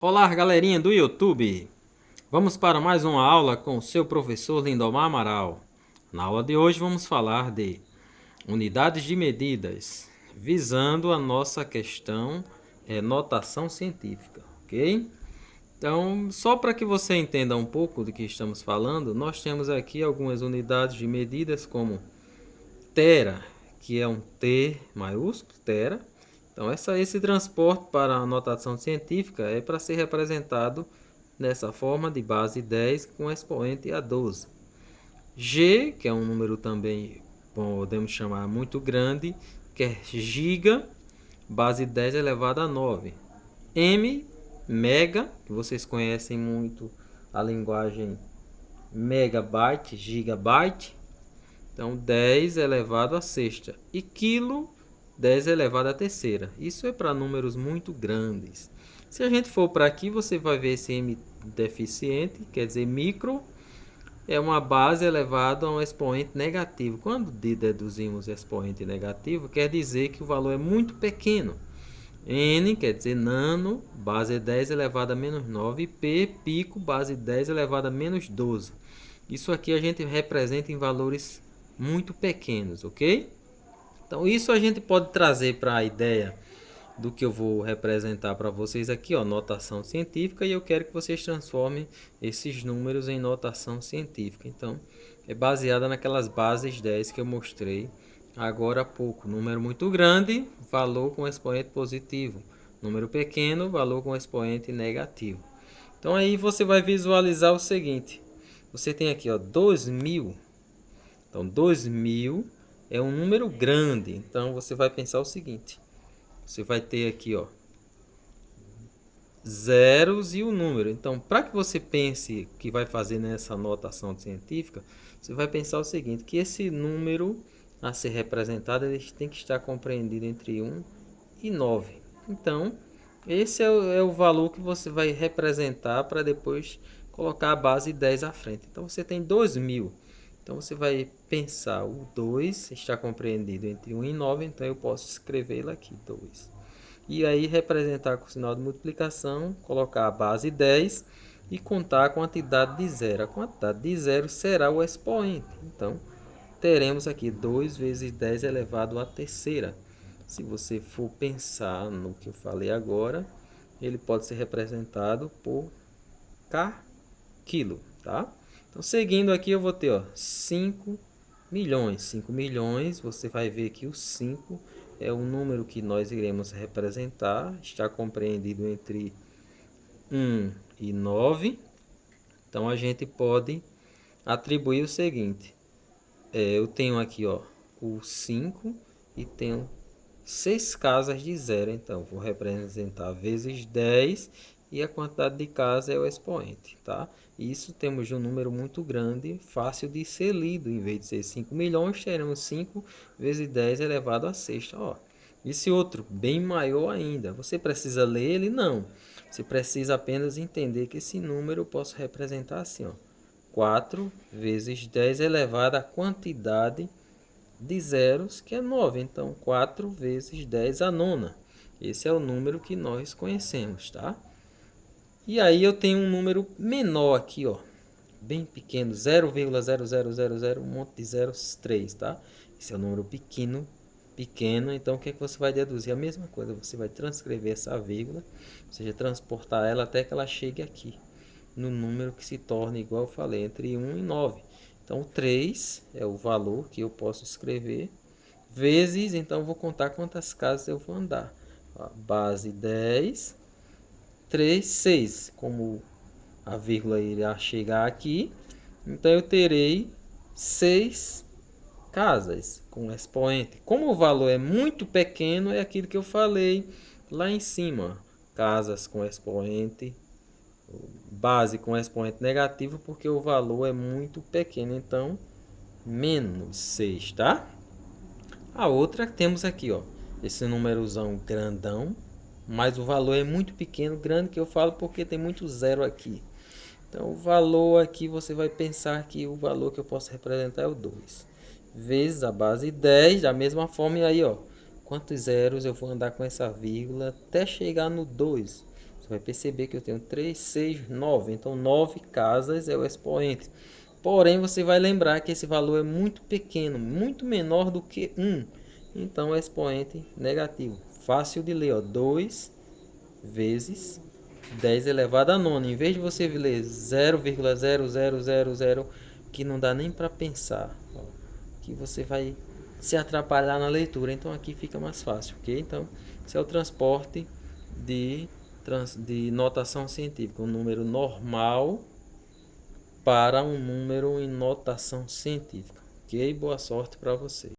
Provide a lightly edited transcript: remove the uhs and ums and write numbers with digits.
Olá, galerinha do YouTube! Vamos para mais uma aula com o seu professor Lindomar Amaral. Na aula de hoje vamos falar de unidades de medidas, visando a nossa questão notação científica, ok? Então, só para que você entenda um pouco do que estamos falando, nós temos aqui algumas unidades de medidas como tera, que é um T maiúsculo, tera. Então, esse transporte para a notação científica é para ser representado nessa forma de base 10 com expoente a 12. G, que é um número também podemos chamar muito grande, que é giga, base 10 elevado a 9. M, mega, que vocês conhecem muito a linguagem megabyte, gigabyte. Então, 10 elevado a sexta. E quilo, 10 elevado a terceira. Isso é para números muito grandes. Se a gente for para aqui, você vai ver esse M deficiente, quer dizer micro, é uma base elevada a um expoente negativo. Quando deduzimos expoente negativo, quer dizer que o valor é muito pequeno. N quer dizer nano, base 10 elevado a menos 9. E P, pico, base 10 elevado a menos 12. Isso aqui a gente representa em valores muito pequenos, ok? Então, isso a gente pode trazer para a ideia do que eu vou representar para vocês aqui, ó, notação científica, e eu quero que vocês transformem esses números em notação científica. Então, é baseada naquelas bases 10 que eu mostrei agora há pouco. Número muito grande, valor com expoente positivo. Número pequeno, valor com expoente negativo. Então, aí você vai visualizar o seguinte. Você tem aqui, ó, 2000. Então, 2000 é um número grande. Então, você vai pensar o seguinte. Você vai ter aqui, ó, zeros e o número. Então, para que você pense que vai fazer nessa notação científica, você vai pensar o seguinte, que esse número a ser representado, ele tem que estar compreendido entre 1 e 9. Então, esse é o valor que você vai representar para depois colocar a base 10 à frente. Então, você tem 2000. Então, você vai pensar, o 2 está compreendido entre 1 e 9, então eu posso escrevê-lo aqui, 2. E aí representar com o sinal de multiplicação, colocar a base 10 e contar a quantidade de zero. A quantidade de zero será o expoente. Então, teremos aqui 2 vezes 10 elevado à terceira. Se você for pensar no que eu falei agora, ele pode ser representado por K quilo, tá? Então, seguindo aqui, eu vou ter, ó, 5 milhões. 5 milhões, você vai ver que o 5 é o número que nós iremos representar. Está compreendido entre 1 e 9. Então, a gente pode atribuir o seguinte. Eu tenho aqui, ó, o 5 e tenho 6 casas de zero. Então, vou representar vezes 10 e a quantidade de casas é o expoente, tá? Isso temos um número muito grande, fácil de ser lido. Em vez de ser 5 milhões, teremos 5 vezes 10 elevado a sexta. Ó, esse outro, bem maior ainda. Você precisa ler ele? Não. Você precisa apenas entender que esse número eu posso representar assim, ó. 4 vezes 10 elevado à quantidade de zeros, que é 9. Então, 4 vezes 10 a nona. Esse é o número que nós conhecemos, tá? E aí eu tenho um número menor aqui, ó, bem pequeno, 0,0000, um monte de zeros, 3, tá? Esse é um número pequeno, pequeno, então o que é que você vai deduzir? A mesma coisa, você vai transcrever essa vírgula, ou seja, transportar ela até que ela chegue aqui, no número que se torna, igual eu falei, entre 1 e 9. Então, 3 é o valor que eu posso escrever, vezes, então eu vou contar quantas casas eu vou andar. Ó, base 10, 3, 6. Como a vírgula irá chegar aqui, então eu terei 6 casas com expoente. Como o valor é muito pequeno, é aquilo que eu falei lá em cima. Casas com expoente, base com expoente negativo, porque o valor é muito pequeno. Então, menos 6, tá? A outra temos aqui, ó, esse númerozão grandão, mas o valor é muito pequeno, grande que eu falo porque tem muito zero aqui. Então, o valor aqui você vai pensar que o valor que eu posso representar é o 2 vezes a base 10, da mesma forma, e aí, ó, quantos zeros eu vou andar com essa vírgula até chegar no 2? Você vai perceber que eu tenho 3, 6, 9. Então 9 casas é o expoente. Porém, você vai lembrar que esse valor é muito pequeno, muito menor do que 1. Então, expoente negativo. Fácil de ler, ó. 2 vezes 10 elevado a nona. Em vez de você ler 0,0000, que não dá nem para pensar, ó, que você vai se atrapalhar na leitura. Então, aqui fica mais fácil, ok? Então, esse é o transporte de notação científica. Um número normal para um número em notação científica. Ok? Boa sorte para você.